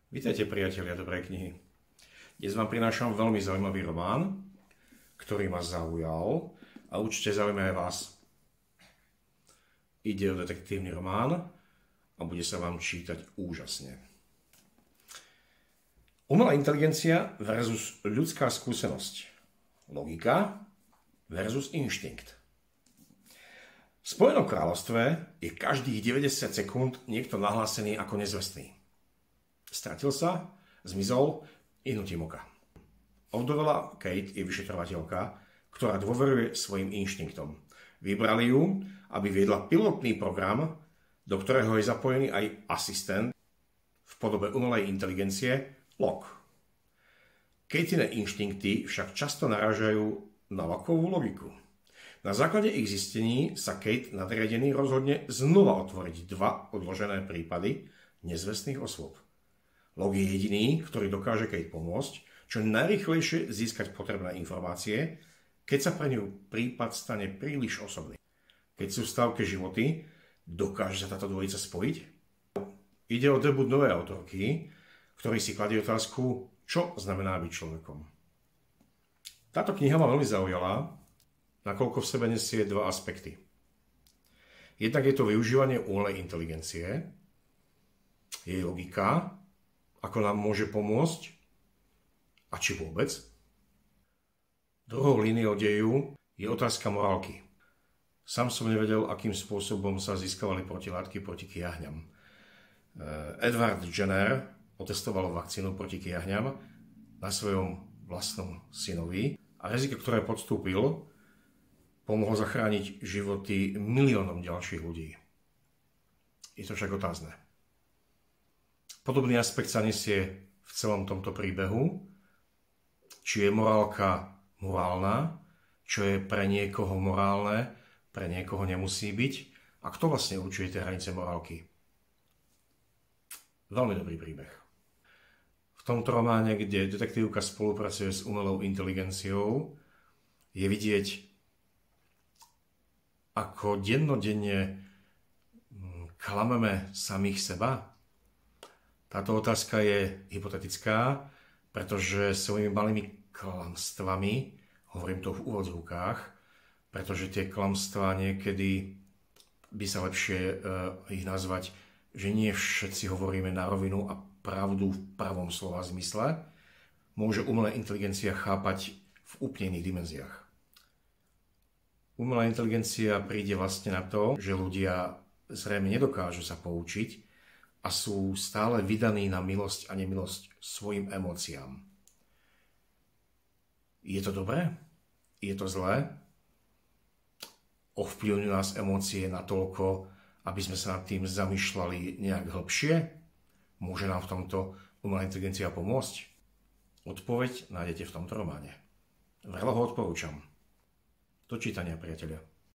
Vítajte priatelia dobrej knihy. Dnes vám prinášam veľmi zaujímavý román, ktorý ma zaujal a určite zaujíma aj vás. Ide o detektívny román a bude sa vám čítať úžasne. Umelá inteligencia versus ľudská skúsenosť. Logika versus inštinkt. V Spojenom kráľovstve je každých 90 sekúnd niekto nahlásený ako nezvestný. Stratil sa, zmizol, inutím oka. Ovdovela Kate je vyšetrovateľka, ktorá dôveruje svojim inštinktom. Vybrali ju, aby viedla pilotný program, do ktorého je zapojený aj asistent v podobe umelej inteligencie Locke. Katine inštinkty však často narážajú na Lockeovú logiku. Na základe ich zistení sa Kate nadriadený rozhodne znova otvoriť dva odložené prípady nezvestných osôb. Locke je jediný, ktorý dokáže Kate pomôcť, čo najrýchlejšie získať potrebné informácie, keď sa pre ňu prípad stane príliš osobný. Keď sú v stavke životy, dokáže sa táto dvojica spojiť? Ide o debut novej autorky, ktorý si kladie otázku, čo znamená byť človekom. Táto kniha ma veľmi zaujala, nakoľko v sebe nesie dva aspekty. Jednak je to využívanie umelej inteligencie, jej logika, ako nám môže pomôcť a či vôbec. Druhou líniou deju je otázka morálky. Sám som nevedel, akým spôsobom sa získavali protilátky proti kiahňam. Edward Jenner otestoval vakcínu proti kiahňam na svojom vlastnom synovi a riziko, ktoré podstúpil, pomohlo zachrániť životy miliónom ďalších ľudí. Je to však otázne. Podobný aspekt sa nesie v celom tomto príbehu, či je morálka morálna, čo je pre niekoho morálne, pre niekoho nemusí byť a kto vlastne určuje tie hranice morálky. Veľmi dobrý príbeh. V tomto románe, kde detektívka spolupracuje s umelou inteligenciou, je vidieť, ako dennodenne klameme samých seba. Táto otázka je hypotetická, pretože svojimi malými klamstvami, hovorím to v úvodzovkách, pretože tie klamstvá niekedy by sa lepšie ich nazvať, že nie všetci hovoríme na rovinu a pravdu v pravom slova zmysle, môže umelá inteligencia chápať v úplne iných dimenziách. Umelá inteligencia príde vlastne na to, že ľudia zrejme nedokážu sa poučiť a sú stále vydaní na milosť a nemilosť svojim emóciám. Je to dobré? Je to zlé? Ovplyvňujú nás emócie natoľko, aby sme sa nad tým zamýšľali nejak hlbšie? Môže nám v tomto umelá inteligencia pomôcť? Odpoveď nájdete v tomto románe. Veľa ho odporúčam. Do čítania, priatelia.